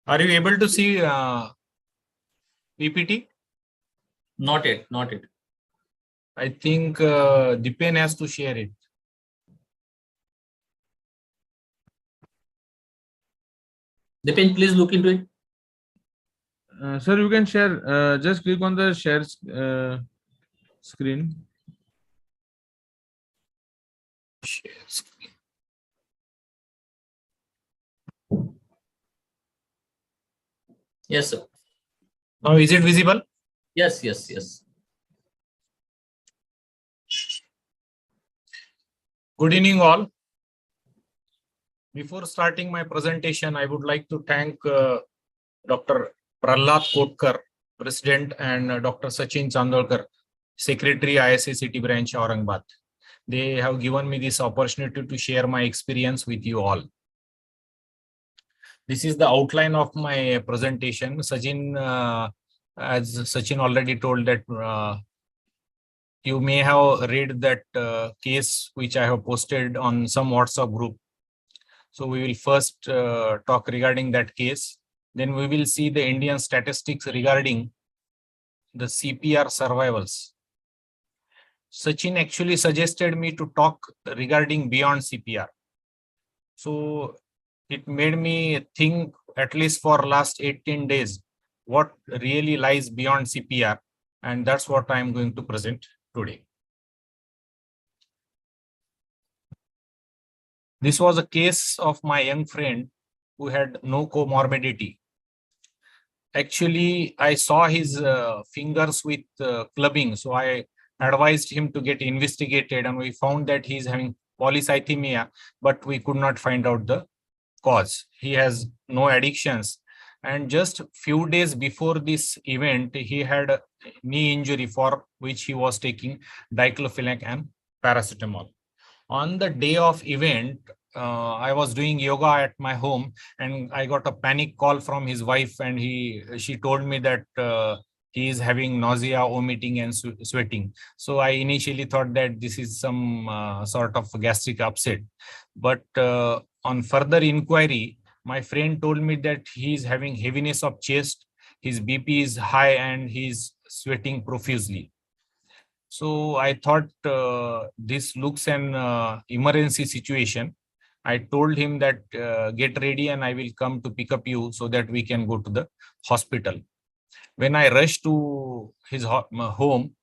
Are you able to see PPT? Not yet, not yet. I think Dipen has to share it. Dipen, please look into it. Sir, you can share. Just click on the share screen. Share screen. Yes, sir. Now, is it visible? Yes, yes, yes. Good evening, all. Before starting my presentation, I would like to thank Dr. Prahlad Kotkar, President, and Dr. Sachin Chandolkar, Secretary, ISA City Branch, Aurangabad. They have given me this opportunity to share my experience with you all. This is the outline of my presentation. Sachin, as Sachin already told that you may have read that case which I have posted on some WhatsApp group. So we will first talk regarding that case. Then we will see the Indian statistics regarding the CPR survivals. Sachin actually suggested me to talk regarding beyond CPR. So it made me think, at least for last 18 days, what really lies beyond CPR. And that's what I'm going to present today. This was a case of my young friend who had no comorbidity. Actually, I saw his fingers with clubbing, so I advised him to get investigated, and we found that he's having polycythemia, but we could not find out the cause. He has no addictions, and just few days before this event, he had a knee injury for which he was taking diclofenac and paracetamol. On the day of event, I was doing yoga at my home, and I got a panic call from his wife, and she told me that he is having nausea, vomiting, and sweating. So I initially thought that this is some sort of gastric upset, but on further inquiry, my friend told me that he is having heaviness of chest, his BP is high, and he's sweating profusely. So I thought this looks an emergency situation. I told him that get ready and I will come to pick up you so that we can go to the hospital. When I rushed to his home,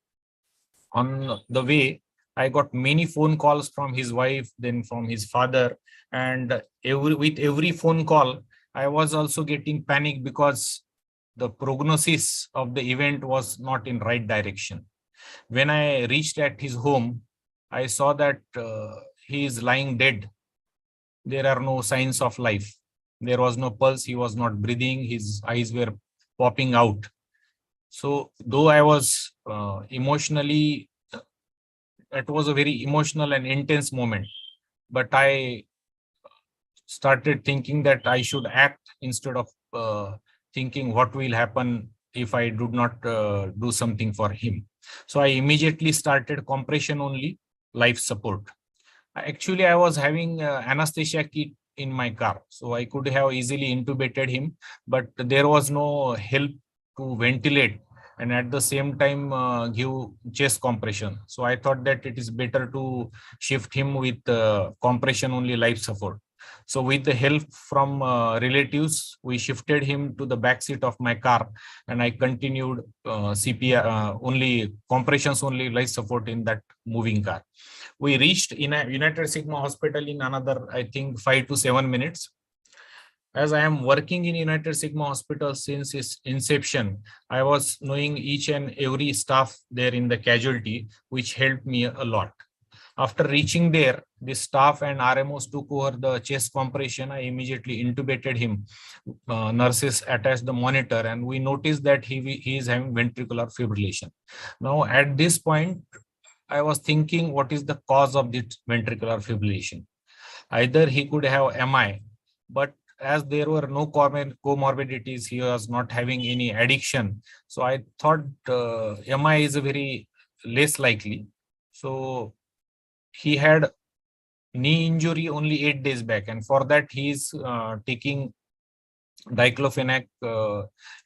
on the way, I got many phone calls from his wife, then from his father, and with every phone call, I was also getting panic because the prognosis of the event was not in right direction. When I reached at his home, I saw that he is lying dead. There are no signs of life. There was no pulse. He was not breathing. His eyes were popping out. So though I was emotionally, it was a very emotional and intense moment, but I started thinking that I should act instead of thinking what will happen if I do not do something for him. So I immediately started compression only life support. Actually, I was having anesthesia kit in my car, so I could have easily intubated him, but there was no help to ventilate and at the same time give chest compression. So I thought that it is better to shift him with compression only life support. So with the help from relatives, we shifted him to the back seat of my car, and I continued CPR only compressions only life support in that moving car. We reached in a United Sigma hospital in another, I think, 5 to 7 minutes. As I am working in United Sigma hospital since its inception, I was knowing each and every staff there in the casualty, which helped me a lot. After reaching there, the staff and RMOs took over the chest compression. I immediately intubated him. Nurses attached the monitor, and we noticed that he is having ventricular fibrillation. Now, at this point, I was thinking, what is the cause of this ventricular fibrillation? Either he could have MI, but as there were no comorbidities, he was not having any addiction. So I thought MI is a very less likely. So he had knee injury only 8 days back, and for that he is taking diclofenac,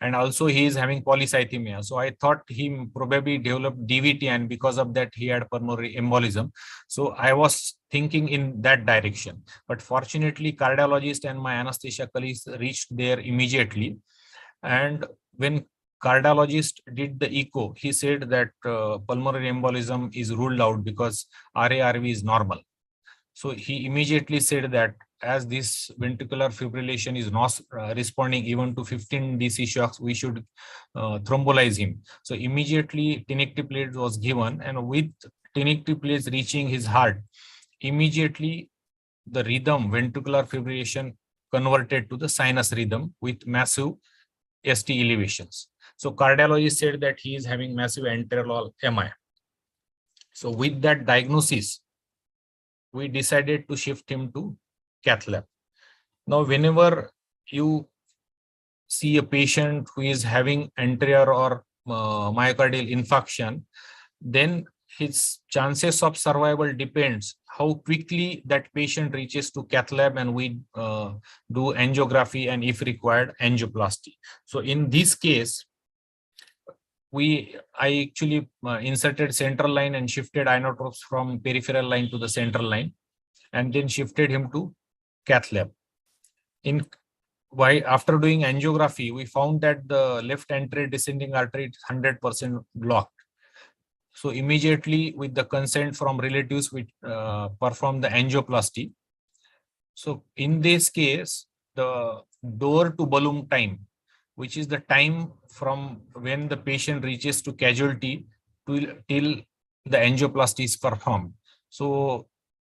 and also he is having polycythemia. So I thought he probably developed DVT, and because of that he had pulmonary embolism. So I was thinking in that direction, but fortunately cardiologist and my anesthesia colleagues reached there immediately. And when cardiologist did the echo, he said that pulmonary embolism is ruled out because RARV is normal. So he immediately said that as this ventricular fibrillation is not responding even to 15 DC shocks, we should thrombolize him. So immediately tenecteplase was given, and with tenecteplase reaching his heart, immediately the rhythm, ventricular fibrillation, converted to the sinus rhythm with massive ST elevations. So cardiologist said that he is having massive anterior MI. So with that diagnosis, we decided to shift him to cath lab. Now, whenever you see a patient who is having anterior or myocardial infarction, then his chances of survival depends how quickly that patient reaches to cath lab, and we do angiography and if required angioplasty. So in this case, I actually inserted central line and shifted inotropes from peripheral line to the central line, and then shifted him to cath lab. After doing angiography, we found that the left anterior descending artery is 100% blocked. So immediately, with the consent from relatives, we performed the angioplasty. So in this case, the door to balloon time, which is the time from when the patient reaches to casualty till the angioplasty is performed. So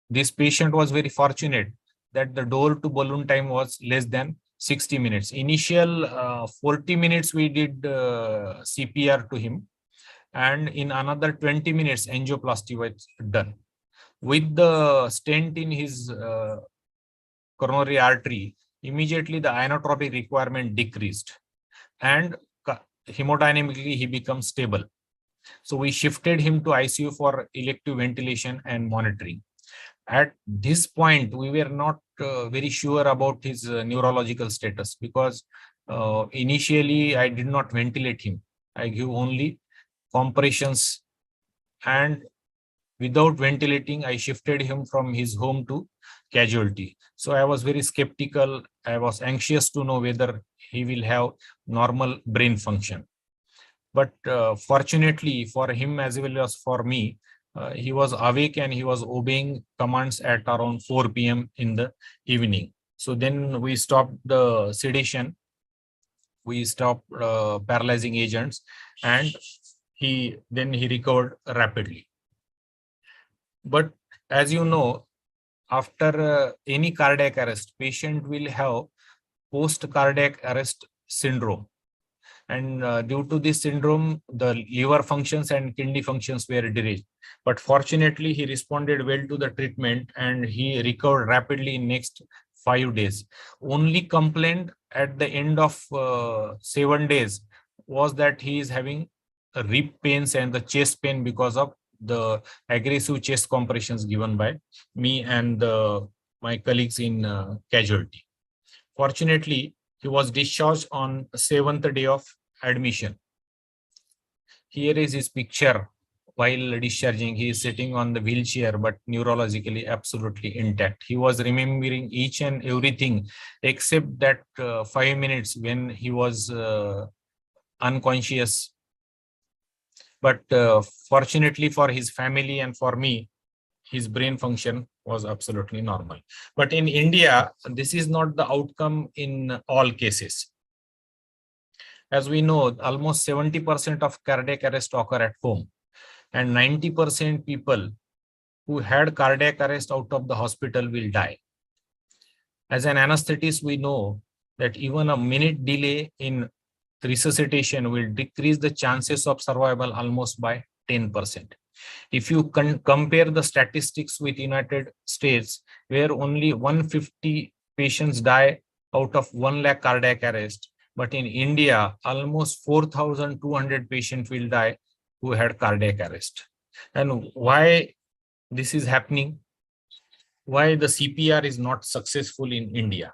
this patient was very fortunate that the door to balloon time was less than 60 minutes. Initial 40 minutes we did CPR to him, and in another 20 minutes angioplasty was done. With the stent in his coronary artery, immediately the inotropic requirement decreased, and hemodynamically he becomes stable. So we shifted him to ICU for elective ventilation and monitoring. At this point, we were not very sure about his neurological status, because initially I did not ventilate him. I give only compressions, and without ventilating, I shifted him from his home to casualty. So I was very skeptical. I was anxious to know whether he will have normal brain function. But fortunately for him as well as for me, he was awake and he was obeying commands at around 4 p.m. in the evening. So then we stopped the sedation, we stopped paralyzing agents, and he recovered rapidly. But as you know, after any cardiac arrest, patient will have post-cardiac arrest syndrome. And due to this syndrome, the liver functions and kidney functions were derailed. But fortunately, he responded well to the treatment and he recovered rapidly in next 5 days. Only complaint at the end of 7 days was that he is having rib pains and the chest pain because of the aggressive chest compressions given by me and my colleagues in casualty. Fortunately, he was discharged on 7th day of admission. Here is his picture while discharging. He is sitting on the wheelchair, but neurologically absolutely intact. He was remembering each and everything except that 5 minutes when he was unconscious. But fortunately for his family and for me, his brain function was absolutely normal. But in India, this is not the outcome in all cases. As we know, almost 70% of cardiac arrest occur at home, and 90% people who had cardiac arrest out of the hospital will die. As an anesthetist, we know that even a minute delay in resuscitation will decrease the chances of survival almost by 10%. If you compare the statistics with United States, where only 150 patients die out of 1 lakh cardiac arrest, but in India, almost 4,200 patients will die who had cardiac arrest. And why this is happening? Why the CPR is not successful in India?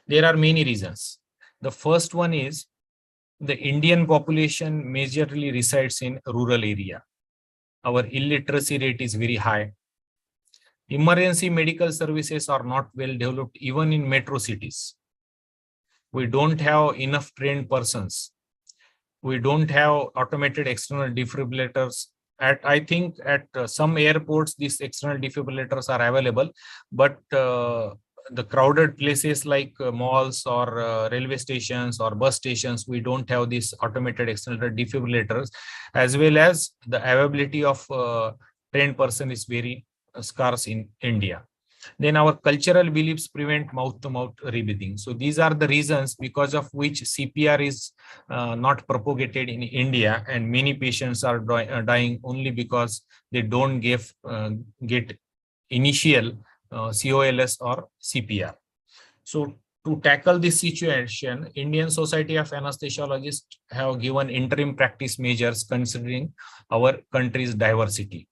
There are many reasons. The first one is the Indian population majorly resides in rural area. Our illiteracy rate is very high. Emergency medical services are not well developed even in metro cities. We don't have enough trained persons. We don't have automated external defibrillators. I think at some airports, these external defibrillators are available, but the crowded places like malls or railway stations or bus stations, we don't have these automated external defibrillators, as well as the availability of trained person is very scarce in India. Then our cultural beliefs prevent mouth-to-mouth rebreathing. So these are the reasons because of which CPR is not propagated in India, and many patients are dying only because they don't get initial COLS or CPR. So to tackle this situation, Indian Society of Anesthesiologists have given interim practice measures considering our country's diversity.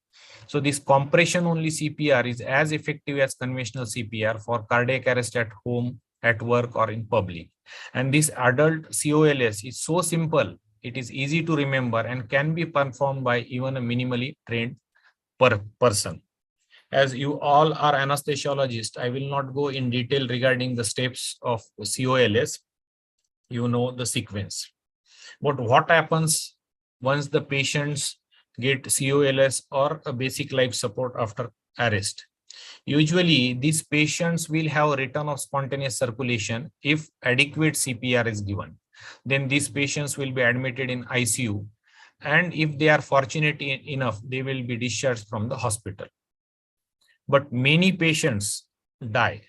So this compression only CPR is as effective as conventional CPR for cardiac arrest at home, at work, or in public. And this adult COLS is so simple, it is easy to remember and can be performed by even a minimally trained person. As you all are anesthesiologists, I will not go in detail regarding the steps of COLS. You know the sequence. But what happens once the patients get COLS or a basic life support after arrest? Usually, these patients will have a return of spontaneous circulation if adequate CPR is given. Then these patients will be admitted in ICU. And if they are fortunate enough, they will be discharged from the hospital. But many patients die.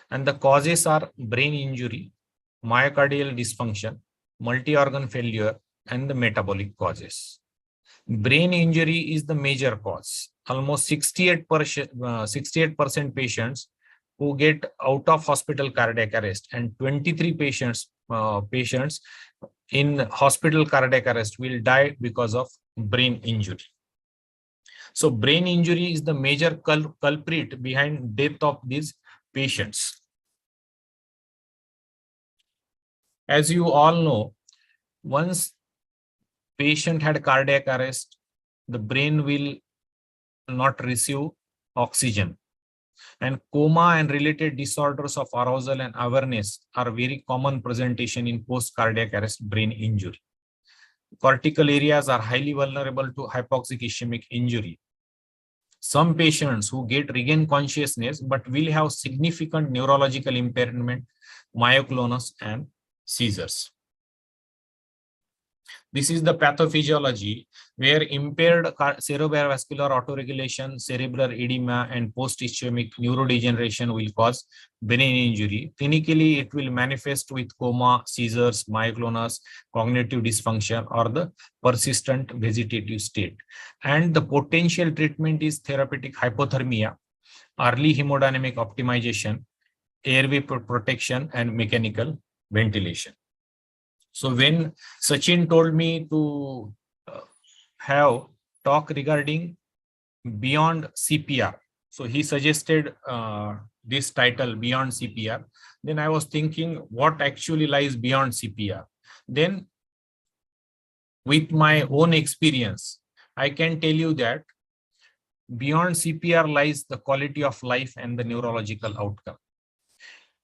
And the causes are brain injury, myocardial dysfunction, multi-organ failure, and the metabolic causes. Brain injury is the major cause. Almost 68% patients who get out of hospital cardiac arrest and 23 patients in hospital cardiac arrest will die because of brain injury. So brain injury is the major culprit behind death of these patients. As you all know, once patient had cardiac arrest, the brain will not receive oxygen. And coma and related disorders of arousal and awareness are very common presentation in post-cardiac arrest brain injury. Cortical areas are highly vulnerable to hypoxic ischemic injury. Some patients who regain consciousness but will have significant neurological impairment, myoclonus, and seizures. This is the pathophysiology where impaired cerebrovascular autoregulation, cerebral edema, and post-ischemic neurodegeneration will cause brain injury. Clinically, it will manifest with coma, seizures, myoclonus, cognitive dysfunction, or the persistent vegetative state. And the potential treatment is therapeutic hypothermia, early hemodynamic optimization, airway protection, and mechanical ventilation. So when Sachin told me to have talk regarding beyond CPR, so he suggested this title, Beyond CPR. Then I was thinking what actually lies beyond CPR. Then with my own experience, I can tell you that beyond CPR lies the quality of life and the neurological outcome.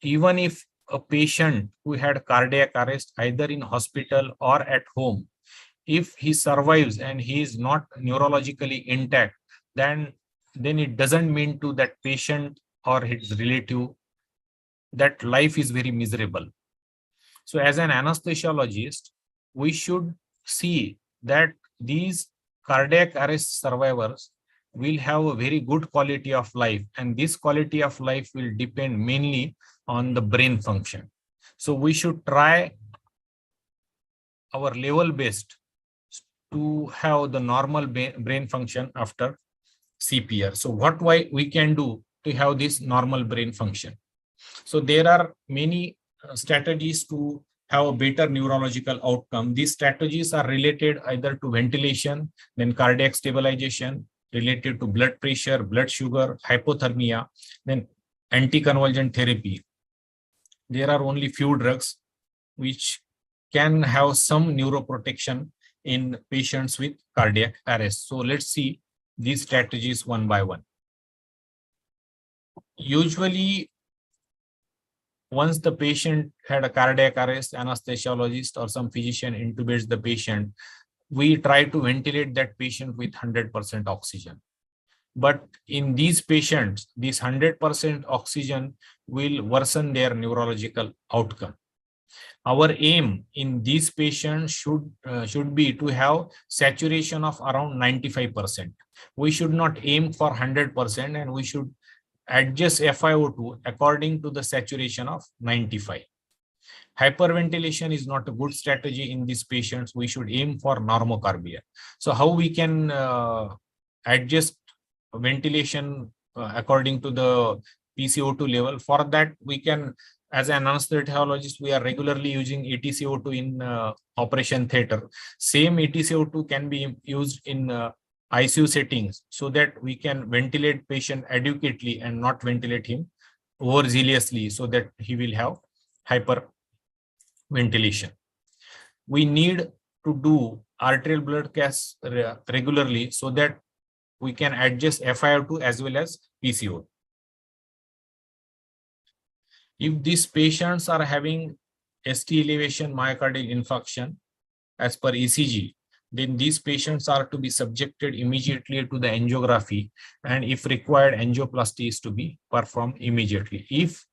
Even if a patient who had cardiac arrest either in hospital or at home, if he survives and he is not neurologically intact, then it doesn't mean to that patient or his relative that life is very miserable. So as an anesthesiologist, we should see that these cardiac arrest survivors will have a very good quality of life, and this quality of life will depend mainly on the brain function. So we should try our level best to have the normal brain function after CPR. So what we can do to have this normal brain function? So there are many strategies to have a better neurological outcome. These strategies are related either to ventilation, then cardiac stabilization, related to blood pressure, blood sugar, hypothermia, then anticonvulsant therapy. There are only few drugs. which can have some neuroprotection in patients with cardiac arrest. So let's see these strategies one by one. Usually, once the patient had a cardiac arrest, anesthesiologist or some physician intubates the patient, we try to ventilate that patient with 100% oxygen. But in these patients, this 100% oxygen will worsen their neurological outcome. Our aim in these patients should be to have saturation of around 95%. We should not aim for 100%, and we should adjust FiO2 according to the saturation of 95. Hyperventilation is not a good strategy in these patients. We should aim for normocarbia. So how we can adjust ventilation according to the PCO2 level? For that, we can, as an anesthesiologist, we are regularly using ATCO2 in operation theater. Same ATCO2 can be used in ICU settings, so that we can ventilate patient adequately and not ventilate him overzealously, so that he will have hyperventilation. We need to do arterial blood gas regularly, so that we can adjust FiO2 as well as PCO. If these patients are having ST elevation myocardial infarction as per ECG, then these patients are to be subjected immediately to the angiography, and if required, angioplasty is to be performed immediately. If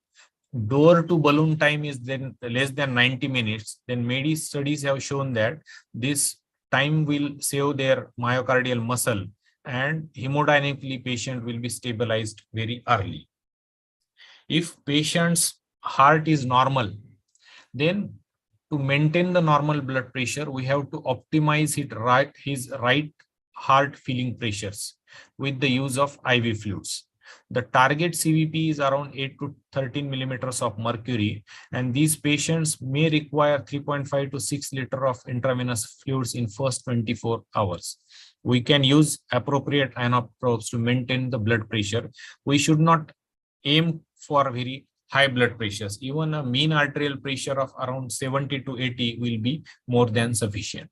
door to balloon time is then less than 90 minutes, then many studies have shown that this time will save their myocardial muscle, and hemodynamically patient will be stabilized very early. If patient's heart is normal, then to maintain the normal blood pressure, we have to optimize his right heart filling pressures with the use of IV fluids. The target CVP is around 8 to 13 millimeters of mercury, and these patients may require 3.5 to 6 liter of intravenous fluids in first 24 hours. We can use appropriate inotropes to maintain the blood pressure. We should not aim for very high blood pressures. Even a mean arterial pressure of around 70 to 80 will be more than sufficient.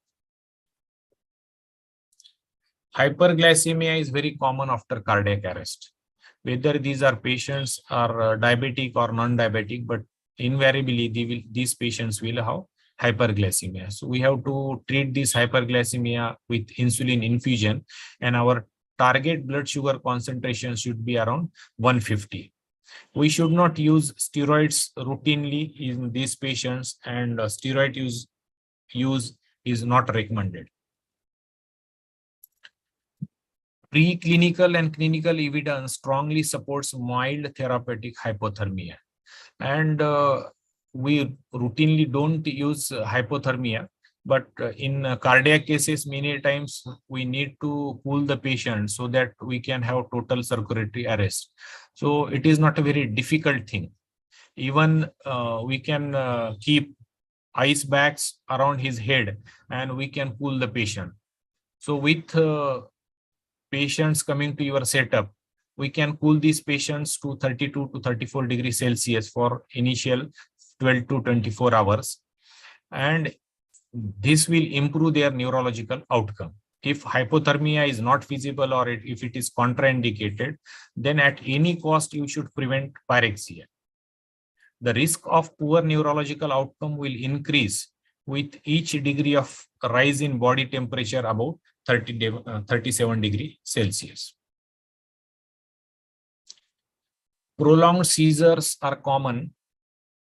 Hyperglycemia is very common after cardiac arrest. Whether these are patients are diabetic or non-diabetic, but invariably these patients will have hyperglycemia. So we have to treat this hyperglycemia with insulin infusion, and our target blood sugar concentration should be around 150. We should not use steroids routinely in these patients, and steroid use is not recommended. Preclinical and clinical evidence strongly supports mild therapeutic hypothermia, and we routinely don't use hypothermia, but in cardiac cases, many times we need to cool the patient so that we can have total circulatory arrest. So it is not a very difficult thing. Even we can keep ice bags around his head, and we can cool the patient. So with patients coming to your setup, we can cool these patients to 32 to 34 degrees Celsius for initial 12 to 24 hours. And this will improve their neurological outcome. If hypothermia is not feasible, or if it is contraindicated, then at any cost you should prevent pyrexia. The risk of poor neurological outcome will increase with each degree of rise in body temperature above 37 degrees Celsius. Prolonged seizures are common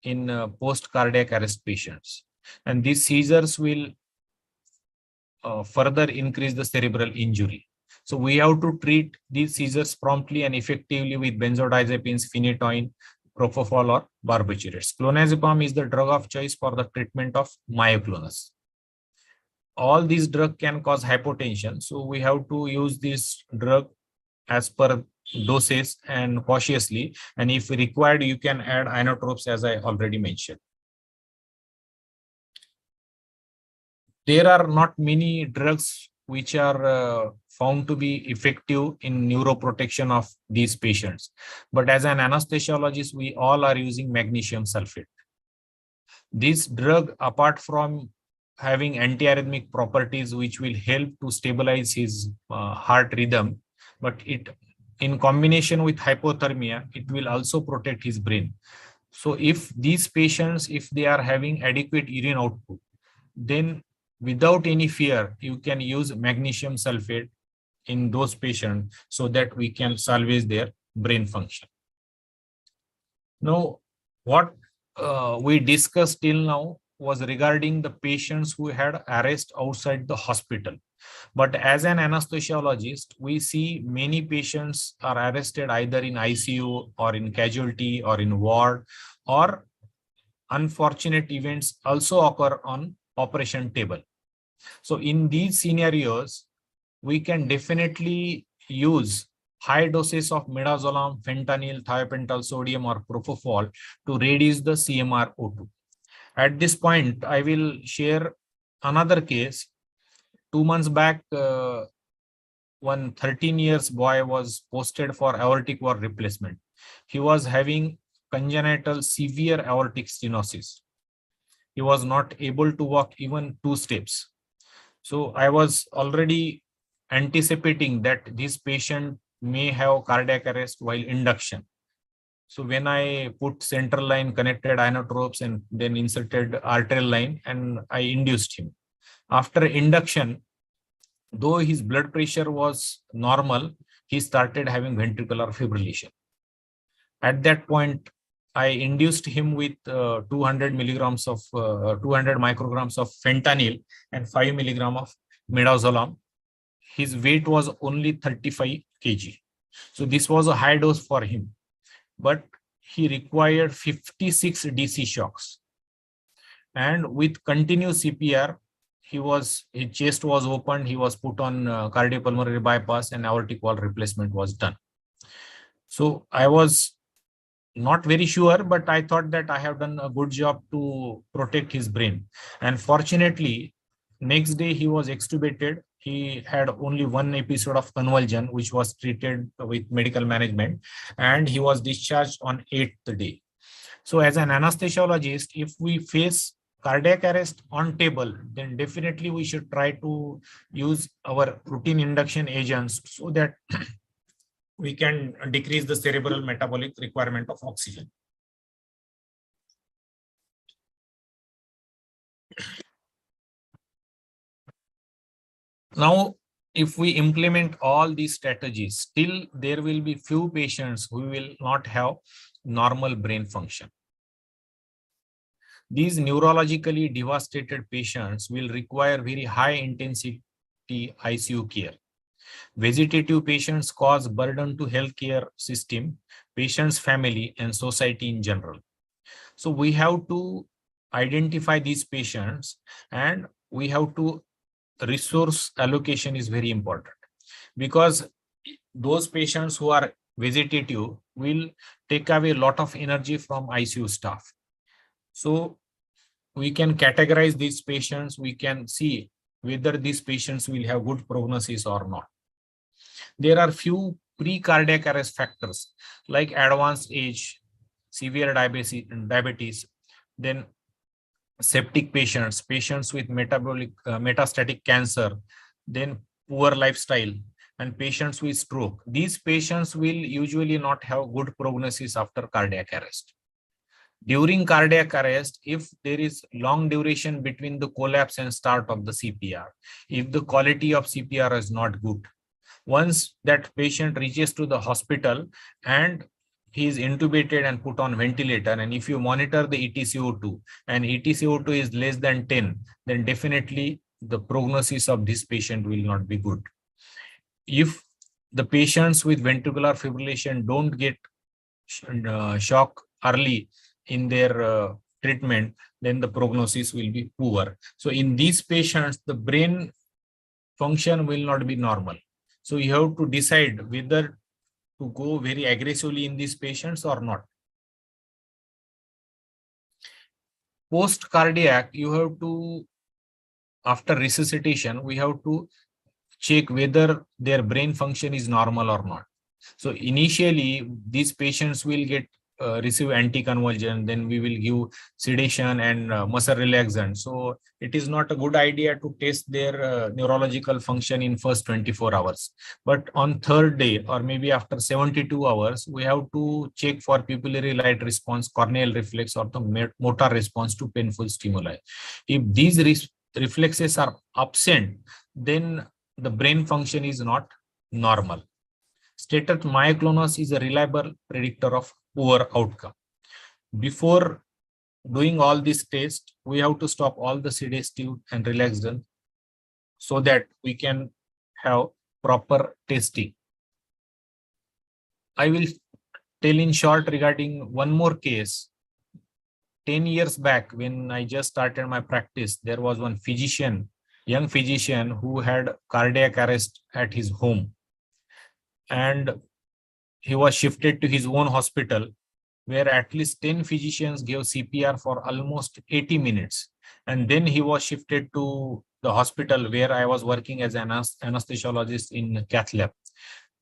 in post-cardiac arrest patients, and these seizures will further increase the cerebral injury. So we have to treat these seizures promptly and effectively with benzodiazepines, phenytoin, propofol, or barbiturates. Clonazepam is the drug of choice for the treatment of myoclonus. All these drugs can cause hypotension, so we have to use this drug as per doses and cautiously, and if required, you can add inotropes, as I already mentioned. There are not many drugs which are found to be effective in neuroprotection of these patients, but as an anesthesiologist, we all are using magnesium sulfate. This drug, apart from having antiarrhythmic properties which will help to stabilize his heart rhythm, but it, in combination with hypothermia, it will also protect his brain. So if these patients, if they are having adequate urine output, then without any fear, you can use magnesium sulfate in those patients so that we can salvage their brain function. Now, what we discussed till now was regarding the patients who had arrest outside the hospital. But as an anesthesiologist, we see many patients are arrested either in ICU or in casualty or in ward, or unfortunate events also occur on operation table. So in these scenarios, we can definitely use high doses of midazolam, fentanyl, thiopental sodium, or propofol to reduce the CMR-O2. At this point, I will share another case. 2 months back, one 13 years boy was posted for aortic valve replacement. He was having congenital severe aortic stenosis. He was not able to walk even 2 steps. So I was already anticipating that this patient may have cardiac arrest while induction. So when I put central line, connected inotropes, and then inserted arterial line, and I induced him. After induction, though his blood pressure was normal, he started having ventricular fibrillation. At that point, I induced him with 200 milligrams of 200 micrograms of fentanyl and 5 milligram of midazolam. His weight was only 35 kg. So this was a high dose for him, but he required 56 DC shocks. And with continuous CPR, his chest was opened, he was put on cardiopulmonary bypass, and aortic valve replacement was done. So I was not very sure, but I thought that I have done a good job to protect his brain. And fortunately, next day he was extubated. He had only one episode of convulsion, which was treated with medical management, and he was discharged on 8th day. So as an anesthesiologist, if we face cardiac arrest on table, then definitely we should try to use our routine induction agents so that we can decrease the cerebral metabolic requirement of oxygen. Now, if we implement all these strategies, still there will be few patients who will not have normal brain function. These neurologically devastated patients will require very high intensity ICU care. Vegetative patients cause burden to healthcare system, patients' family, and society in general. So we have to identify these patients, and we have to resource allocation is very important, because those patients who are vegetative will take away a lot of energy from ICU staff. So we can categorize these patients, we can see whether these patients will have good prognosis or not. There are few pre-cardiac arrest factors like advanced age, severe diabetes, then septic patients, patients with metastatic cancer, then poor lifestyle, and patients with stroke. These patients will usually not have good prognosis after cardiac arrest. During cardiac arrest, if there is long duration between the collapse and start of the CPR, if the quality of CPR is not good, once that patient reaches to the hospital and he is intubated and put on ventilator, and if you monitor the EtCO2 and EtCO2 is less than 10, then definitely the prognosis of this patient will not be good. If the patients with ventricular fibrillation don't get shock early in their treatment, then the prognosis will be poor. So in these patients, the brain function will not be normal. So you have to decide whether to go very aggressively in these patients or not. Post cardiac, you have to, after resuscitation, we have to check whether their brain function is normal or not. So initially, these patients will get receive anticonvulsion, then we will give sedation and muscle relaxant. So it is not a good idea to test their neurological function in first 24 hours. But on third day or maybe after 72 hours, we have to check for pupillary light response, corneal reflex, or the motor response to painful stimuli. If these reflexes are absent, then the brain function is not normal. Stated myoclonus is a reliable predictor of poor outcome. Before doing all these tests, we have to stop all the sedative and relaxant so that we can have proper testing. I will tell in short regarding one more case. 10 years back, when I just started my practice, there was one physician, young physician, who had cardiac arrest at his home. And he was shifted to his own hospital, where at least 10 physicians gave CPR for almost 80 minutes. And then he was shifted to the hospital where I was working as an anesthesiologist in cath lab.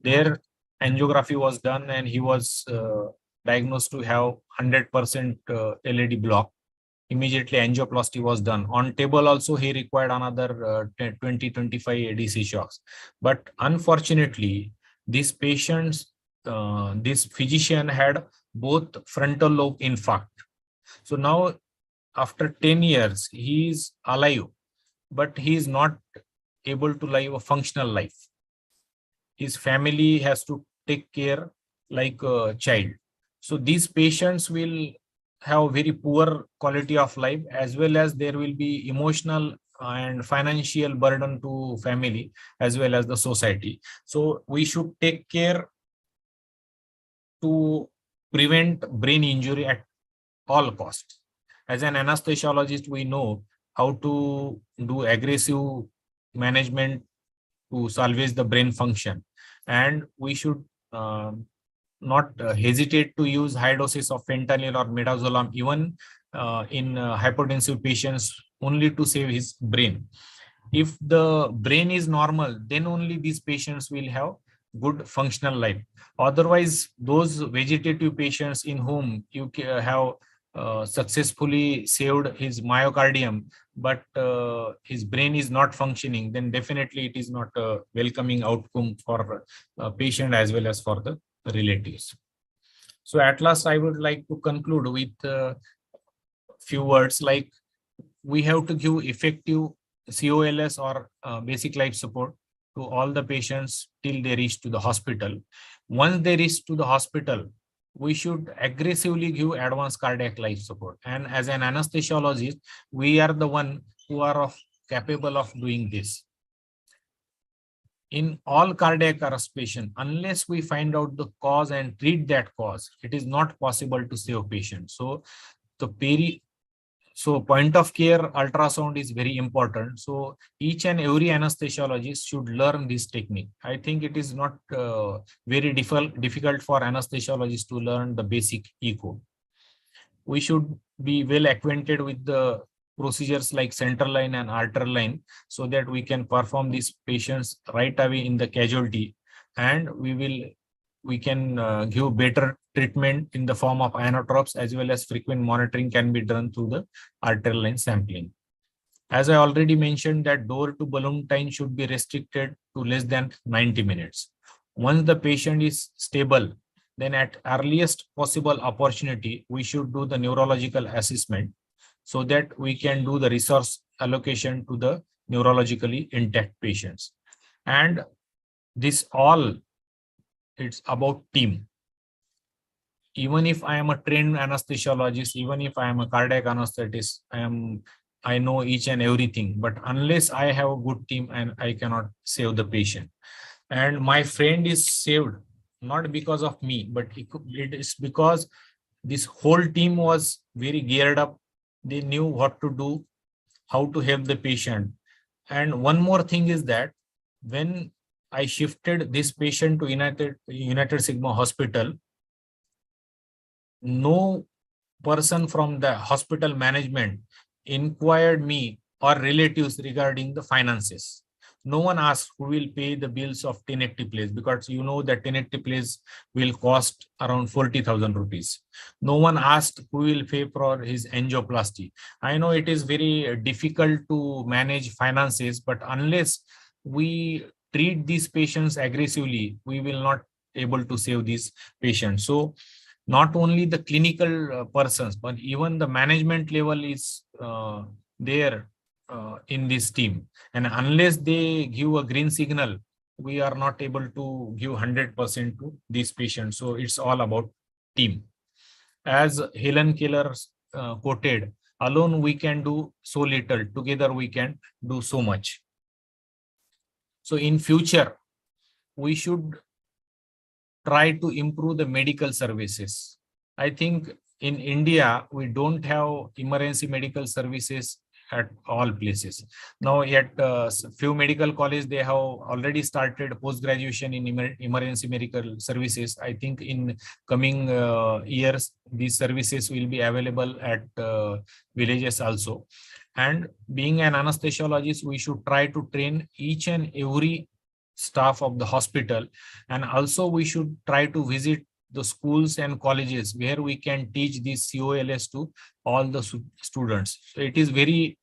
There, angiography was done and he was diagnosed to have 100% LED block. Immediately angioplasty was done. On table also, he required another 20-25 ADC shocks. But unfortunately, these patients, this physician had both frontal lobe infarct. So now, after 10 years, he is alive, but he is not able to live a functional life. His family has to take care like a child. So these patients will have very poor quality of life, as well as there will be emotional and financial burden to family as well as the society. So we should take care to prevent brain injury at all costs. As an anesthesiologist, we know how to do aggressive management to salvage the brain function, and we should not hesitate to use high doses of fentanyl or midazolam even in hypertensive patients, only to save his brain. If the brain is normal, then only these patients will have good functional life. Otherwise, those vegetative patients in whom you have successfully saved his myocardium, but his brain is not functioning, then definitely it is not a welcoming outcome for patient as well as for the relatives. So at last, I would like to conclude with a few words like we have to give effective COLS or basic life support to all the patients till they reach to the hospital. Once they reach to the hospital, we should aggressively give advanced cardiac life support. And as an anesthesiologist, we are the one who are capable of doing this. In all cardiac arrest patients, unless we find out the cause and treat that cause, it is not possible to save patients. So point of care ultrasound is very important. So each and every anesthesiologist should learn this technique. I think it is not very difficult for anesthesiologists to learn the basic echo. We should be well acquainted with the procedures like central line and arterial line, so that we can perform these patients right away in the casualty, and we can give better treatment in the form of inotropes, as well as frequent monitoring can be done through the arterial line sampling. As I already mentioned, that door to balloon time should be restricted to less than 90 minutes. Once the patient is stable, then at earliest possible opportunity, we should do the neurological assessment so that we can do the resource allocation to the neurologically intact patients. And this all, it's about team. Even if I am a trained anesthesiologist, even if I am a cardiac anesthetist, I know each and everything, but unless I have a good team, and I cannot save the patient. And my friend is saved not because of me, but it is because this whole team was very geared up. They knew what to do, how to help the patient. And one more thing is that when I shifted this patient to United Sigma Hospital, no person from the hospital management inquired me or relatives regarding the finances. No one asked who will pay the bills of 1080 plays, because you know that 1080 plays will cost around 40,000 rupees. No one asked who will pay for his angioplasty. I know it is very difficult to manage finances, but unless we treat these patients aggressively, we will not able to save these patients. So not only the clinical persons, but even the management level is there in this team. And unless they give a green signal, we are not able to give 100% to these patients. So it's all about team. As Helen Keller quoted, alone we can do so little, together we can do so much. So in future, we should try to improve the medical services. I think in India, we don't have emergency medical services at all places. Now at few medical colleges, they have already started post-graduation in emergency medical services. I think in coming years, these services will be available at villages also. And being an anesthesiologist, we should try to train each and every staff of the hospital, and also we should try to visit the schools and colleges where we can teach this COLS to all the students. So it is very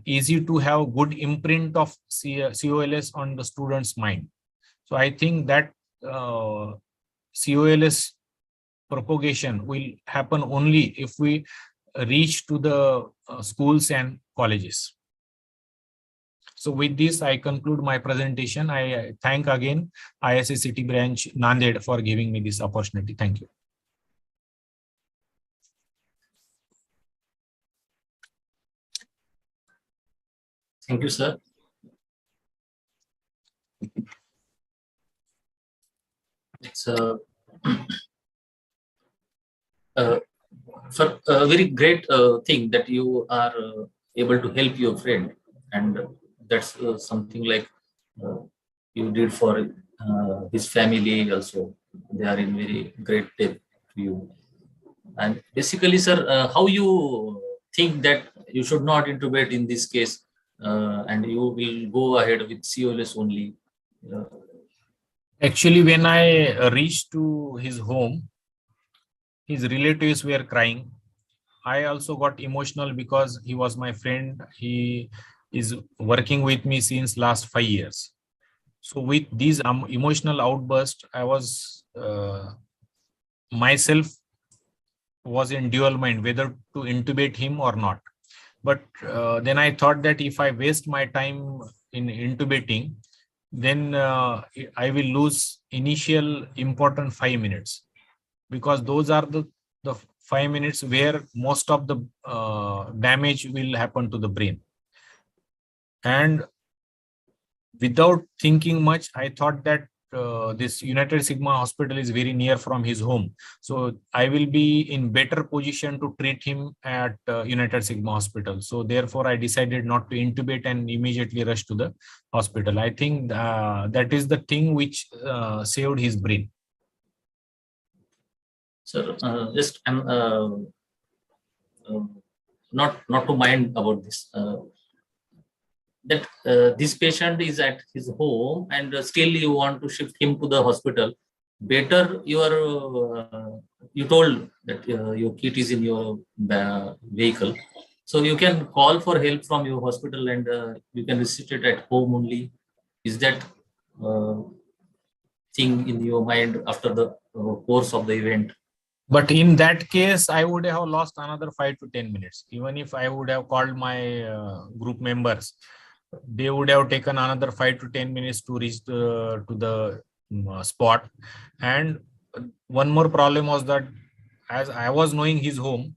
easy to have good imprint of COLS on the students' mind. So I think that COLS propagation will happen only if we reach to the schools and colleges. So with this, I conclude my presentation. I thank again ISA City Branch Nanded for giving me this opportunity. Thank you. Thank you, sir. It's a very great thing that you are able to help your friend, and that's something like you did for his family also. They are in very great debt to you. And basically, sir, how you think that you should not intubate in this case, and you will go ahead with COLS only? Actually, when I reached to his home, his relatives were crying. I also got emotional because he was my friend. He is working with me since last 5 years. So with these emotional outbursts, I was myself was in dual mind whether to intubate him or not. But then I thought that if I waste my time in intubating, then I will lose initial important 5 minutes, because those are the 5 minutes where most of the damage will happen to the brain. And without thinking much, I thought that this United Sigma hospital is very near from his home. So I will be in better position to treat him at United Sigma hospital. So therefore I decided not to intubate and immediately rush to the hospital. I think that is the thing which saved his brain. Sir, just not to mind about this. That this patient is at his home and still you want to shift him to the hospital. Better you told that your kit is in your vehicle, so you can call for help from your hospital and you can visit it at home only. Is that thing in your mind after the course of the event? But in that case, I would have lost another 5 to 10 minutes. Even if I would have called my group members, they would have taken another 5 to 10 minutes to reach to the spot. And one more problem was that as I was knowing his home,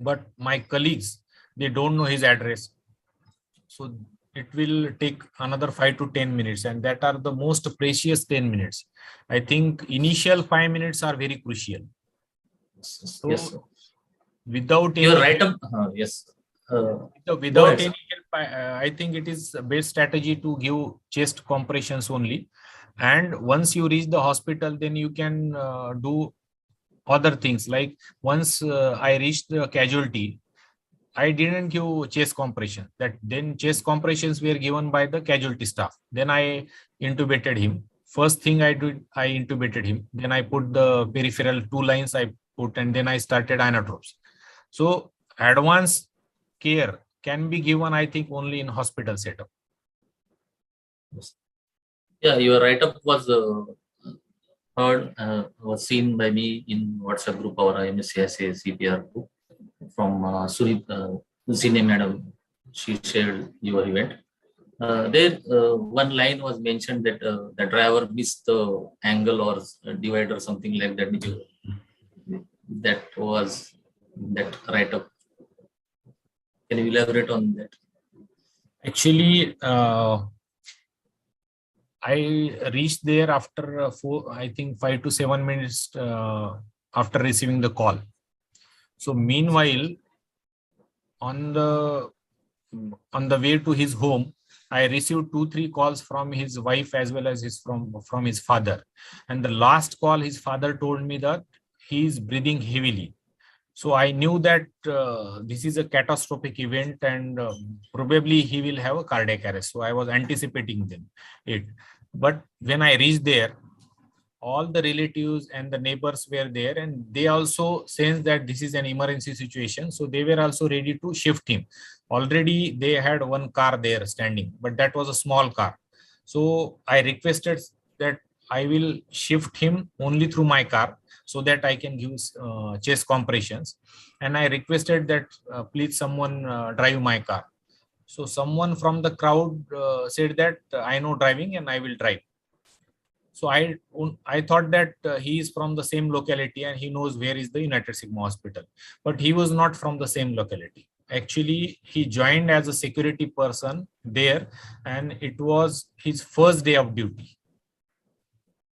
but my colleagues, they don't know his address. So it will take another 5 to 10 minutes, and that are the most precious 10 minutes. I think initial 5 minutes are very crucial. So yes, sir. Without You're any right. Yes. without ahead, any help, I think it is the best strategy to give chest compressions only. And once you reach the hospital, then you can do other things. Like once I reached the casualty, I didn't give chest compression. That then chest compressions were given by the casualty staff. Then I intubated him. First thing I did, I intubated him. Then I put the peripheral 2 lines I put, and then I started inotropes. So advanced care can be given, I think, only in hospital setup. Yeah, your write-up was heard, was seen by me in WhatsApp group, our IMSCSA CPR group from Sujeet, Zine madam. She shared your event. There, one line was mentioned that the driver missed the angle or divider, something like that. That was that write-up. Can you elaborate on that? Actually, I reached there after 5 to 7 minutes after receiving the call. So meanwhile, on the way to his home, I received 2-3 calls from his wife as well as from his father. And the last call, his father told me that he is breathing heavily. So I knew that this is a catastrophic event, and probably he will have a cardiac arrest. So I was anticipating it. But when I reached there, all the relatives and the neighbors were there, and they also sensed that this is an emergency situation. So they were also ready to shift him. Already they had one car there standing, but that was a small car. So I requested that I will shift him only through my car so that I can give chest compressions. And I requested that please someone drive my car. So someone from the crowd said that I know driving and I will drive. So I thought that he is from the same locality and he knows where is the United Sigma Hospital, but he was not from the same locality. Actually, he joined as a security person there, and it was his first day of duty.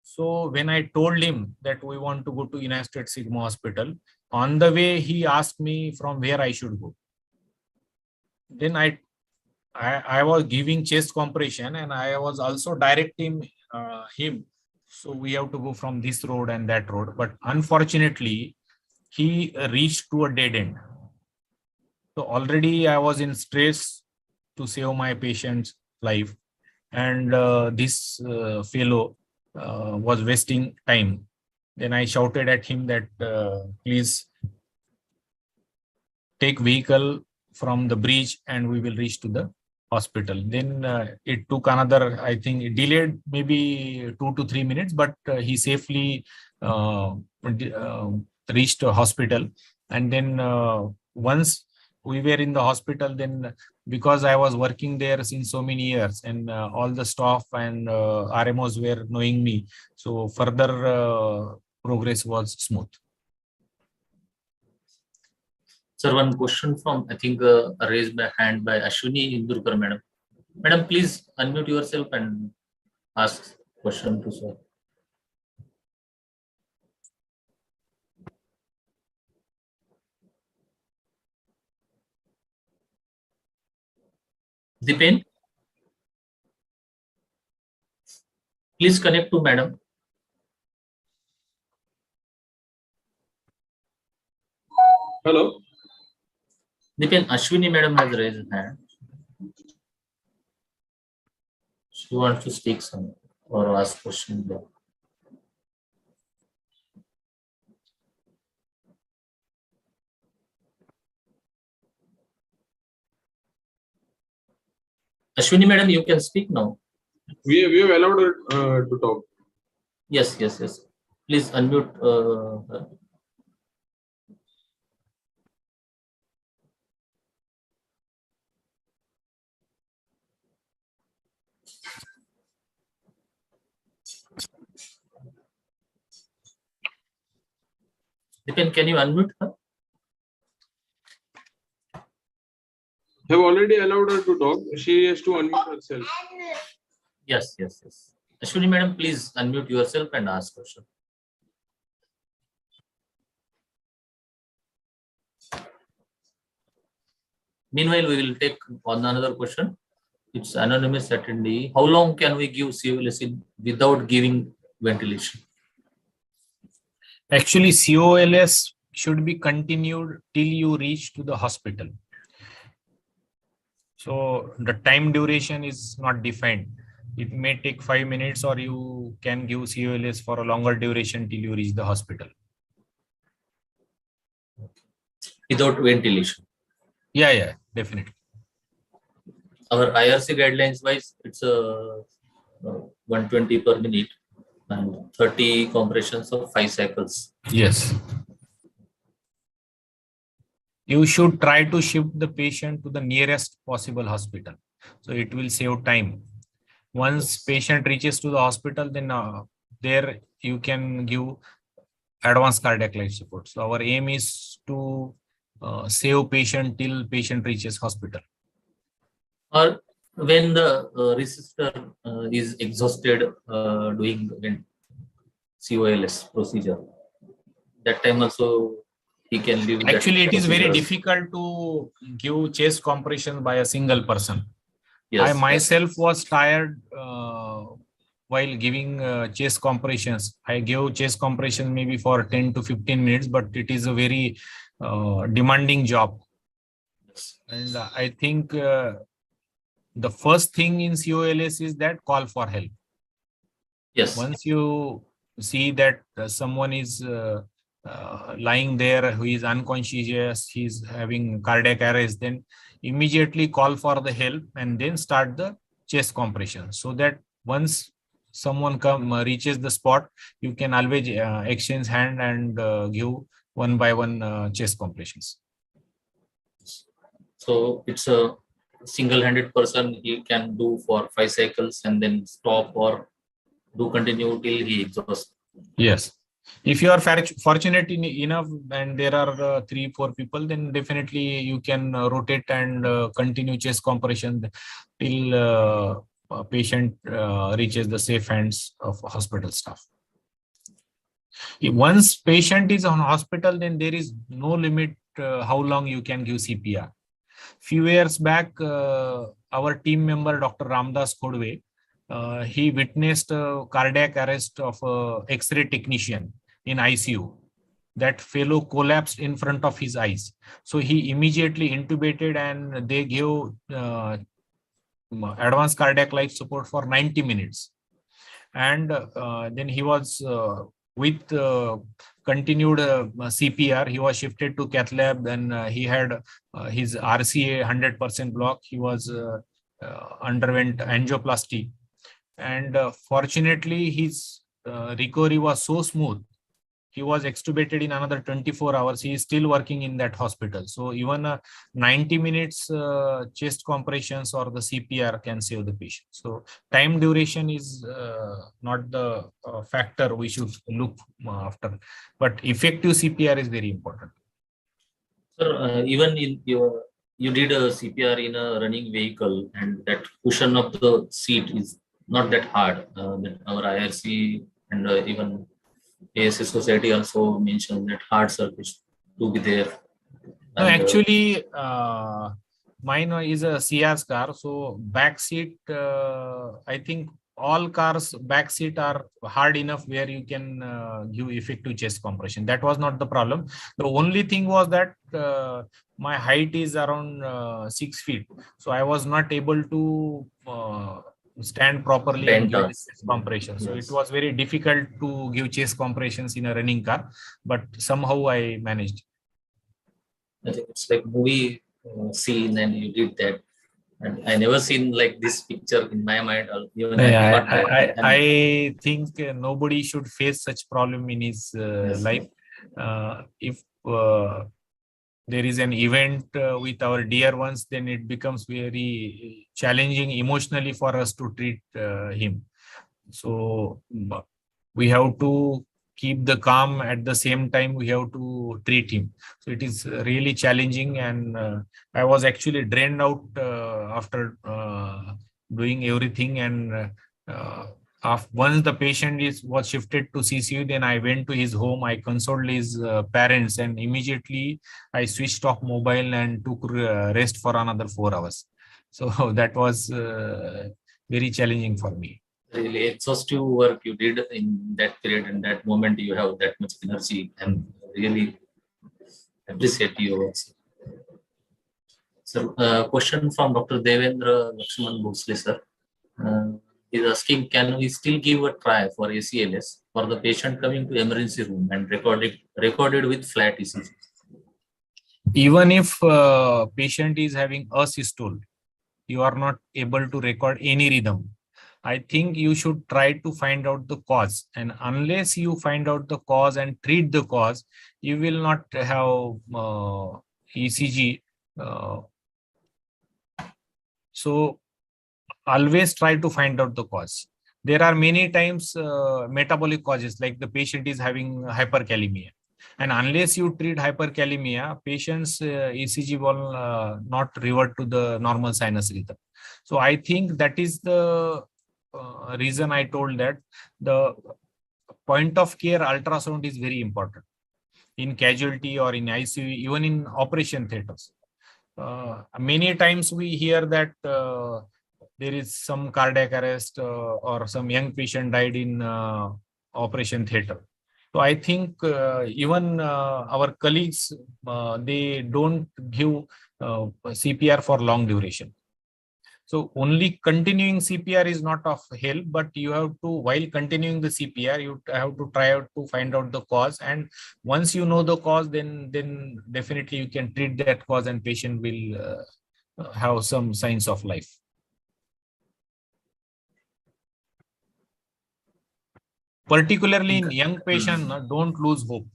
So when I told him that we want to go to United Sigma Hospital, on the way he asked me from where I should go. Then I was giving chest compression, and I was also directing him. So we have to go from this road and that road. But unfortunately, he reached to a dead end. So already I was in stress to save my patient's life. And this fellow was wasting time. Then I shouted at him that please take vehicle from the bridge and we will reach to the hospital. Then it took another, I think it delayed maybe 2 to 3 minutes, but he safely reached a hospital. And then once we were in the hospital, then because I was working there since so many years, and all the staff and RMOs were knowing me, so further progress was smooth. Sir, one question from, I think, raised by hand by Ashwini Indurkar, madam. Madam, please unmute yourself and ask question to sir. Dipen, please connect to madam. Hello. Dipen, Ashwini madam has raised her hand. She wants to speak some or ask question. Ashwini madam, you can speak now. We have allowed her to talk. Yes. Please unmute her. Dipen, can you unmute her? Have already allowed her to talk. She has to unmute herself. Yes. Ashwini madam, please unmute yourself and ask question. Meanwhile, we will take on another question. It's anonymous attendee. How long can we give COLS without giving ventilation? Actually, COLS should be continued till you reach to the hospital. So the time duration is not defined. It may take 5 minutes, or you can give COLS for a longer duration till you reach the hospital. Without ventilation. Yeah, definitely. Our IRC guidelines wise, it's a 120 per minute and 30 compressions of 5 cycles. Yes. You should try to shift the patient to the nearest possible hospital. So it will save time. Once patient reaches to the hospital, then there you can give advanced cardiac life support. So our aim is to save patient till patient reaches hospital. Or when the resistor is exhausted doing COLS procedure, that time also he can leave. Actually, it is very procedure. difficult to give chest compression by a single person. Yes, I myself was tired while giving chest compressions. I gave chest compression maybe for 10 to 15 minutes, but it is a very demanding job. Yes. And I think the first thing in COLS is that call for help. Yes. Once you see that someone is lying there who is unconscious, he's having cardiac arrest, then immediately call for the help and then start the chest compression, so that once someone reaches the spot, you can always exchange hand and give one by one chest compressions. So it's a single-handed person, he can do for 5 cycles and then stop or do continue till he exhausts. Yes. If you are fortunate enough and there are 3-4 people, then definitely you can rotate and continue chest compression till patient reaches the safe hands of hospital staff. Once patient is on hospital, then there is no limit how long you can give CPR. Few years back, our team member, Dr. Ramdas Kodwe, he witnessed a cardiac arrest of a X-ray technician in ICU. That fellow collapsed in front of his eyes. So he immediately intubated and they gave advanced cardiac life support for 90 minutes. And then he was with continued CPR, he was shifted to cath lab, and he had his RCA 100% block. He was underwent angioplasty, and fortunately his recovery was so smooth. He was extubated in another 24 hours. He is still working in that hospital. So even 90 minutes chest compressions or the CPR can save the patient. So time duration is not the factor we should look after, but effective CPR is very important. Sir, even in you did a CPR in a running vehicle, and that cushion of the seat is not that hard. That our IRC and even ASA Society also mentioned that hard surface to be there. No, And, actually, mine is a Ciaz car. So back seat, I think all cars back seat are hard enough where you can give effective chest compression. That was not the problem. The only thing was that my height is around 6 feet, so I was not able to stand properly and give chest compression. So it was very difficult to give chest compressions in a running car, but somehow I managed. I think it's like movie scene, and you did that. And I never seen like this picture in my mind. Even I think nobody should face such problem in his life. If there is an event with our dear ones, then it becomes very challenging emotionally for us to treat him. So we have to keep the calm, at the same time we have to treat him. So it is really challenging, and I was actually drained out after doing everything. And once the patient was shifted to CCU, then I went to his home. I consoled his parents, and immediately I switched off mobile and took rest for another 4 hours. So that was very challenging for me. Really exhaustive work you did in that period, and that moment you have that much energy, and really appreciate you also. Sir, question from Dr. Devendra Lakshman Bhosle, sir. He's asking, can we still give a try for ACLS for the patient coming to emergency room and recorded with flat ECG? Even if patient is having a systole, you are not able to record any rhythm. I think you should try to find out the cause, and unless you find out the cause and treat the cause, you will not have ECG. So always try to find out the cause. There are many times metabolic causes, like the patient is having hyperkalemia, and unless you treat hyperkalemia, patient's ECG will not revert to the normal sinus rhythm. So I think that is the reason I told that the point of care ultrasound is very important in casualty or in ICU, even in operation theaters. Many times we hear that there is some cardiac arrest or some young patient died in operation theater. So I think even our colleagues, they don't give CPR for long duration. So only continuing CPR is not of help, but you have to, while continuing the CPR, you have to try out to find out the cause. And once you know the cause, then definitely you can treat that cause and patient will have some signs of life. Particularly in young patients, don't lose hope.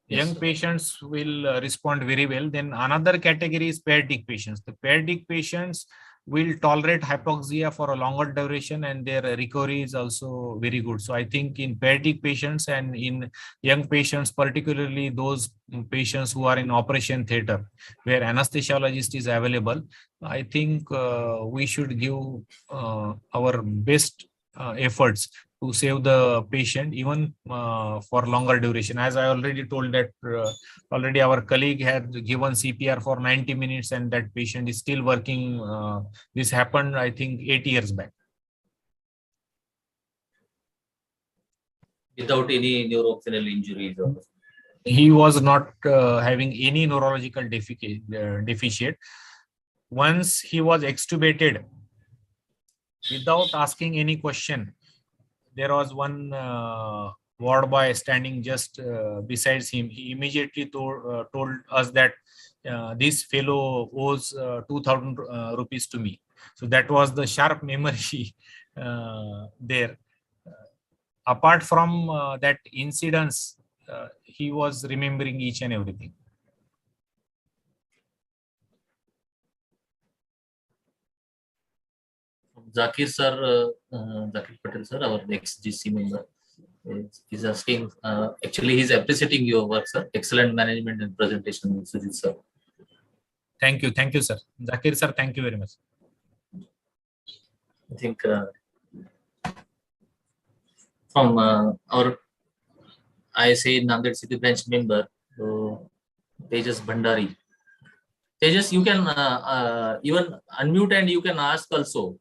Yes, Young sir. patients will respond very well. Then another category is pediatric patients. The pediatric patients will tolerate hypoxia for a longer duration, and their recovery is also very good. So I think in pediatric patients and in young patients, particularly those patients who are in operation theater where anesthesiologist is available, I think we should give our best efforts to save the patient even for longer duration. As I already told that already our colleague had given CPR for 90 minutes and that patient is still working. This happened, I think, 8 years back. Without any neurooptional injuries. He was not having any neurological deficit. Once he was extubated without asking any question, there was one ward boy standing just besides him. He immediately told us that this fellow owes 2,000 rupees to me. So that was the sharp memory there. Apart from that incidents, he was remembering each and everything. Zakir sir, Zakir Patel sir, our next GC member, is asking, actually he's appreciating your work, sir. Excellent management and presentation, Sujeet sir. Thank you, sir. Zakir sir, thank you very much. I think from our ISA Nanded City branch member, Tejas Bhandari. Tejas, you can even unmute and you can ask also.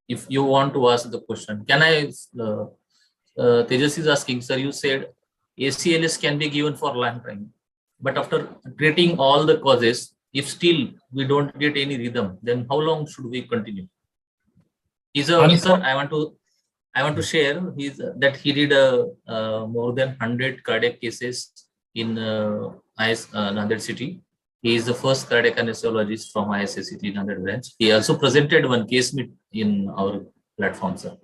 If you want to ask the question, can I? Tejas is asking, sir. You said ACLS can be given for long time, but after treating all the causes, if still we don't get any rhythm, then how long should we continue? Sir, I want to share that he did more than 100 cardiac cases in Nanded City. He is the first cardiac anesthesiologist from ISA City Nanded branch. He also presented one case meet in our platform, sir.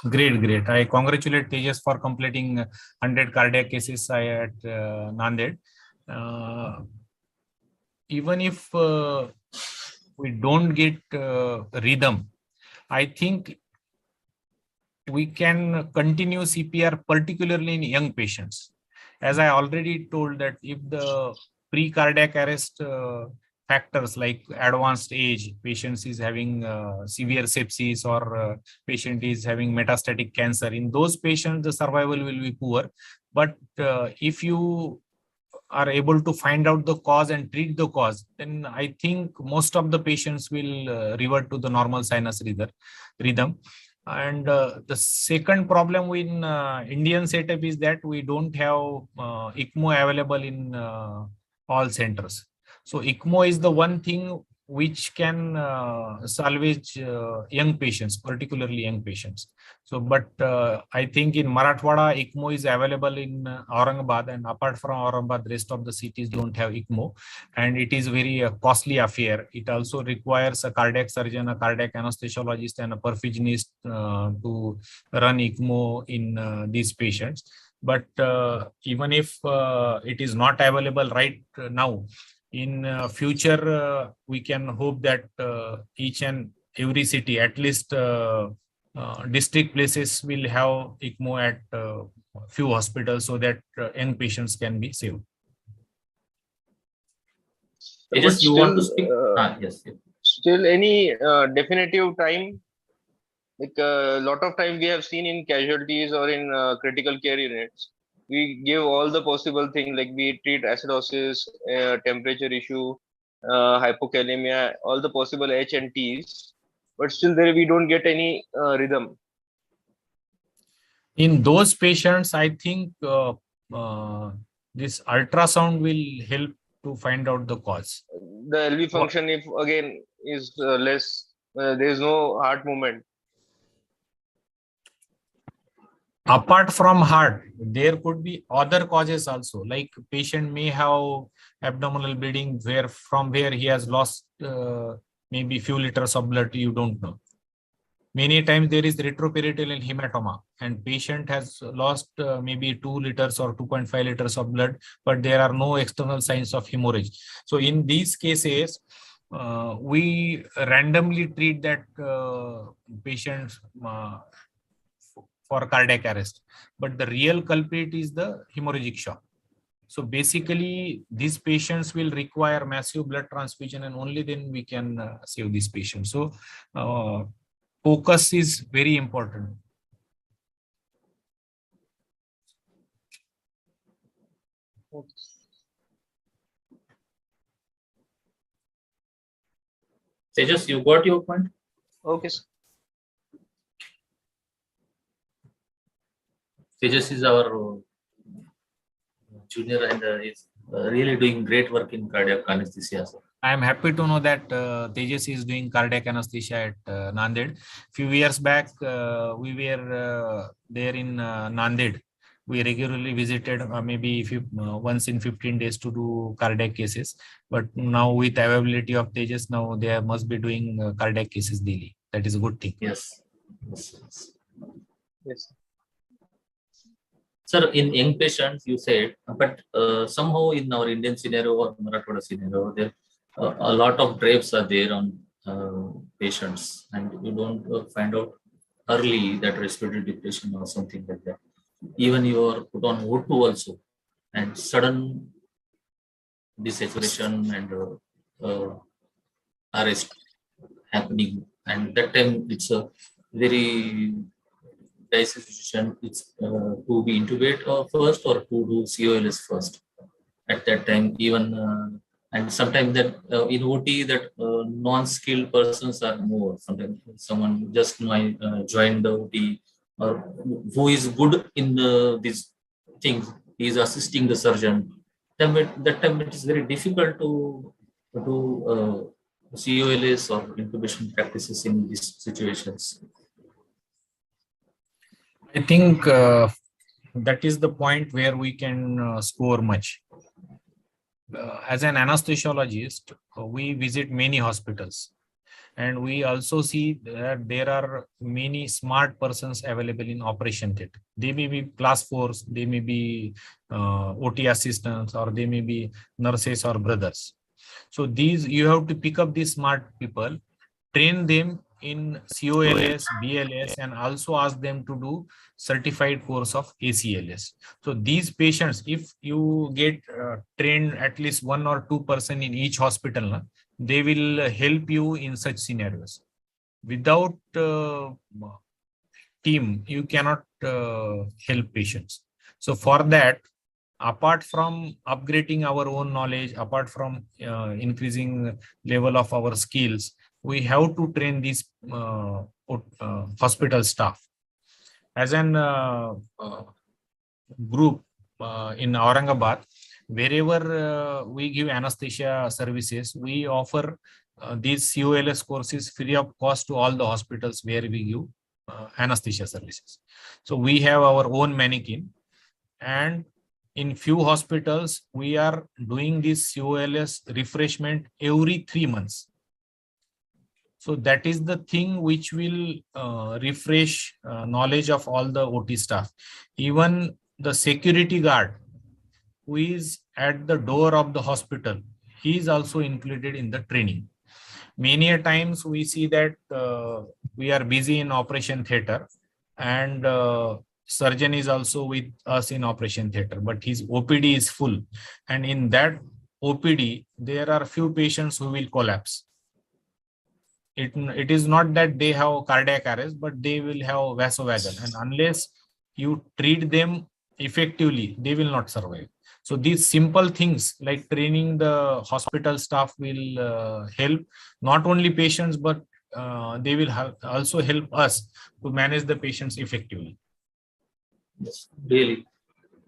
Great. I congratulate Tejas for completing 100 cardiac cases at Nanded. Even if we don't get rhythm, I think we can continue CPR, particularly in young patients. As I already told that if the pre-cardiac arrest factors like advanced age, patients is having severe sepsis or patient is having metastatic cancer, in those patients the survival will be poor. But if you are able to find out the cause and treat the cause, then I think most of the patients will revert to the normal sinus rhythm. And the second problem in Indian setup is that we don't have ECMO available in all centers. So ECMO is the one thing which can salvage young patients, particularly young patients. So, but I think in Marathwada, ECMO is available in Aurangabad, and apart from Aurangabad, rest of the cities don't have ECMO, and it is very costly affair. It also requires a cardiac surgeon, a cardiac anesthesiologist, and a perfusionist to run ECMO in these patients. But even if it is not available right now, in future we can hope that each and every city, at least district places, will have ECMO at few hospitals, so that young patients can be saved. Tejas, you want to still, speak? Yes. Still any definitive time? Like a lot of time we have seen in casualties or in critical care units, we give all the possible things, like we treat acidosis, temperature issue, hypokalemia, all the possible H and T's, but still there we don't get any rhythm. In those patients, I think this ultrasound will help to find out the cause. The LV function, if again is less, there is no heart movement. Apart from heart, there could be other causes also, like patient may have abdominal bleeding from where he has lost maybe few liters of blood, you don't know. Many times there is retroperitoneal hematoma and patient has lost maybe 2 liters or 2.5 liters of blood, but there are no external signs of hemorrhage. So in these cases, we randomly treat that patients for cardiac arrest, but the real culprit is the hemorrhagic shock. So basically, these patients will require massive blood transfusion, and only then we can save these patients. So focus is very important. Tejas, you got your point? Okay, sir. Tejas is our junior and is really doing great work in cardiac anesthesia. I am happy to know that Tejas is doing cardiac anesthesia at Nanded. Few years back, we were there in Nanded. We regularly visited maybe once in 15 days to do cardiac cases. But now with availability of Tejas, now they must be doing cardiac cases daily. That is a good thing. Yes. Yes. Yes. Sir, in young patients, you said, but somehow in our Indian scenario or Marathwada scenario, there a lot of drapes are there on patients, and you don't find out early that respiratory depression or something like that. Even you are put on O2 also, and sudden desaturation and arrest happening, and that time it's a very dicey situation. It's to be intubate first or to do COLS first. At that time, even and sometimes that in OT that non-skilled persons are more. Sometimes someone just joined the OT or who is good in these things, he is assisting the surgeon. That time it is very difficult to do COLS or intubation practices in these situations. I think that is the point where we can score much. As an anesthesiologist, we visit many hospitals, and we also see that there are many smart persons available in operation theatre. They may be class 4s, they may be OT assistants, or they may be nurses or brothers. So these, you have to pick up these smart people, train them in COLS, BLS, and also ask them to do certified course of ACLS. So these patients, if you get trained at least 1 or 2% in each hospital, they will help you in such scenarios. Without team, you cannot help patients. So for that, apart from upgrading our own knowledge, apart from increasing level of our skills, we have to train these hospital staff. As an group in Aurangabad, wherever we give anesthesia services, we offer these COLS courses free of cost to all the hospitals where we give anesthesia services. So we have our own mannequin, and in few hospitals we are doing this COLS refreshment every 3 months. So that is the thing which will refresh knowledge of all the OT staff. Even the security guard who is at the door of the hospital, he is also included in the training. Many a times we see that we are busy in operation theater, and surgeon is also with us in operation theater, but his OPD is full, and in that OPD there are few patients who will collapse. It is not that they have cardiac arrest, but they will have vasovagal, and unless you treat them effectively, they will not survive. So these simple things like training the hospital staff will help not only patients, but they will also help us to manage the patients effectively. Yes, really,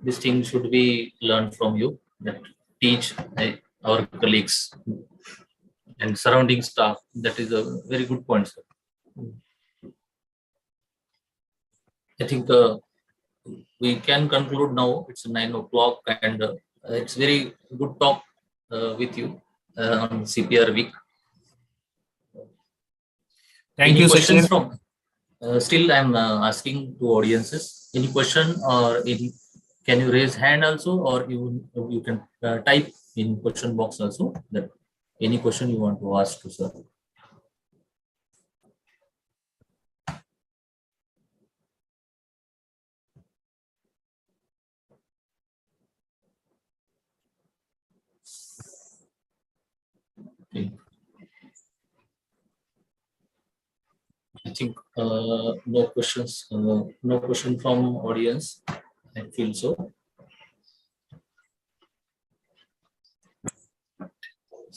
this thing should be learned from you, that teach our colleagues and surrounding staff. That is a very good point, sir. I think we can conclude now. It's 9 o'clock, and it's very good talk with you on CPR week. Thank Any you, questions Sachin. from? Still, I'm asking to audiences. Any question or any? Can you raise hand also, or you can type in question box also that any question you want to ask to sir. Okay. I think no questions. No question from audience. I feel so.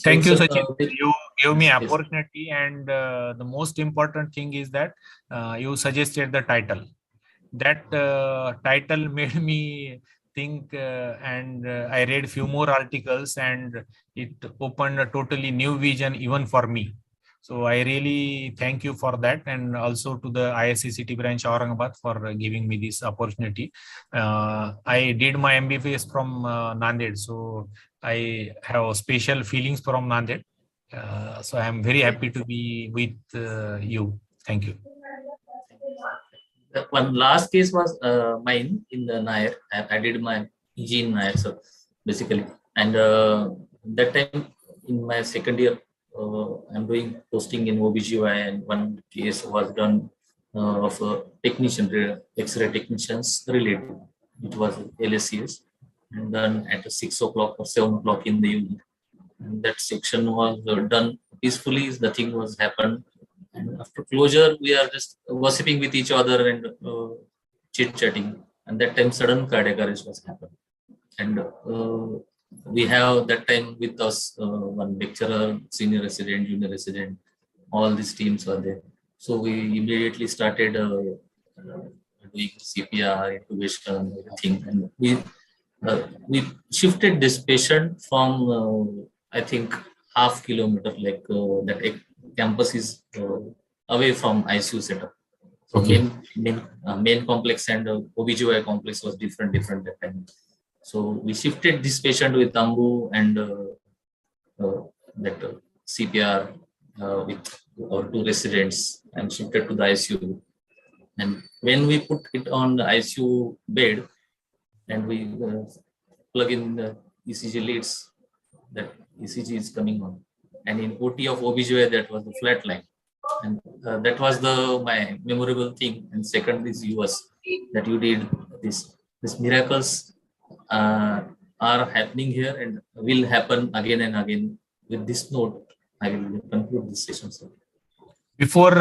Thank you, So, Sachin. You give me yes. opportunity, and the most important thing is that you suggested the title. That title made me think, and I read few more articles, and it opened a totally new vision even for me. So I really thank you for that, and also to the ISCCT branch Aurangabad for giving me this opportunity. I did my MBBS from Nanded, so I have special feelings from Nanded. So I am very happy to be with you. Thank you. One last case was mine in the Nair. I did my PG in Nair, so basically, and that time in my second year, I'm doing posting in OBGY, and one case was done of a technician, X-ray technicians related. It was LSCS, and then at 6 o'clock or 7 o'clock in the evening, and that section was done peacefully. Nothing was happened. And after closure, we are just gossiping with each other and chit-chatting. And that time, sudden cardiac arrest was happened. And we have that time with us one lecturer, senior resident, junior resident. All these teams were there. So we immediately started doing CPR, intubation, everything. And we shifted this patient from I think half kilometer, like that campus is away from ICU setup. So Okay. main complex and OBGY complex was different that time. So we shifted this patient with Ambu and that CPR with our 2 residents, and shifted to the ICU. And when we put it on the ICU bed and we plug in the ECG leads, that ECG is coming on. And in OT of OBGY, that was the flat line. And that was my memorable thing. And second is US, that you did this miracles are happening here and will happen again and again. With this note, I will conclude this session, sir. Before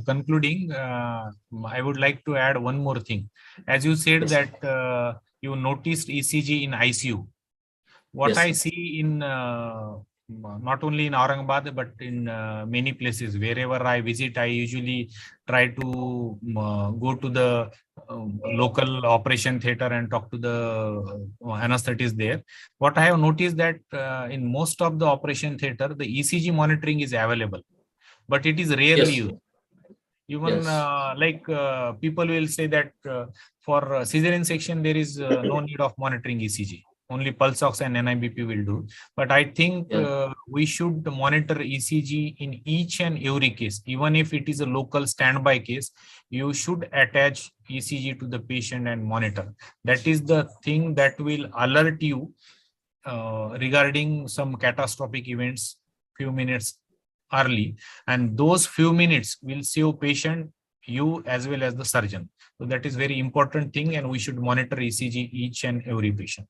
concluding, I would like to add one more thing. As you said, yes, that you noticed ECG in ICU. What yes, I see in not only in Aurangabad, but in many places. Wherever I visit, I usually try to go to the local operation theater and talk to the anesthetist there. What I have noticed that in most of the operation theater, the ECG monitoring is available, but it is rarely Yes. used. Even Yes. people will say that for cesarean section, there is no need of monitoring ECG. Only pulse ox and NIBP will do. But I think Yeah. we should monitor ECG in each and every case. Even if it is a local standby case, you should attach ECG to the patient and monitor. That is the thing that will alert you regarding some catastrophic events few minutes early, and those few minutes will save patient, you as well as the surgeon. So that is very important thing, and we should monitor ECG each and every patient.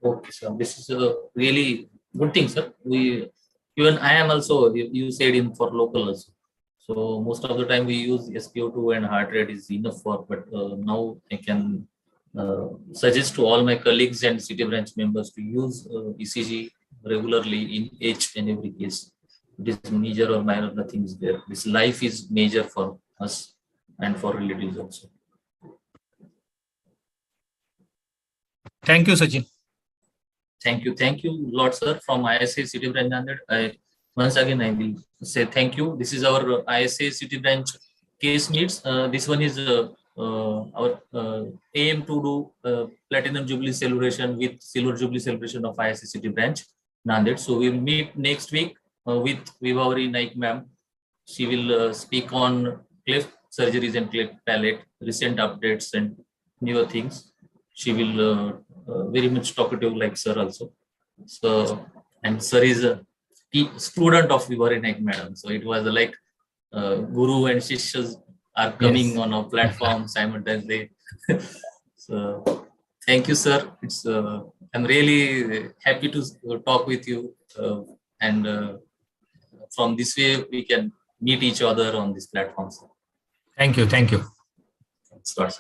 Okay, sir. This is a really good thing, sir. Even I am also, you said in for local also. So most of the time we use SpO2 and heart rate is enough for, but now I can suggest to all my colleagues and city branch members to use ECG regularly in each and every case. It is major or minor, nothing is there. This life is major for us and for relatives also. Thank you, Sachin. Thank you, Lord sir, from ISA City Branch Nanded. Once again I will say thank you. This is our ISA City Branch case meets. This one is our aim to do Platinum Jubilee celebration with Silver Jubilee celebration of ISA City Branch Nanded. So we will meet next week with Vibhavari Naik ma'am. She will speak on cleft surgeries and cleft palate, recent updates and newer things. She will very much talkative like sir also. So, and sir is a student of Vibhavari Naik madam. So it was like guru and shishas are coming Yes. on our platform simultaneously. So thank you, sir. It's I'm really happy to talk with you, and from this way we can meet each other on this platform. Sir. Thank you. Thank you. Thanks, sir.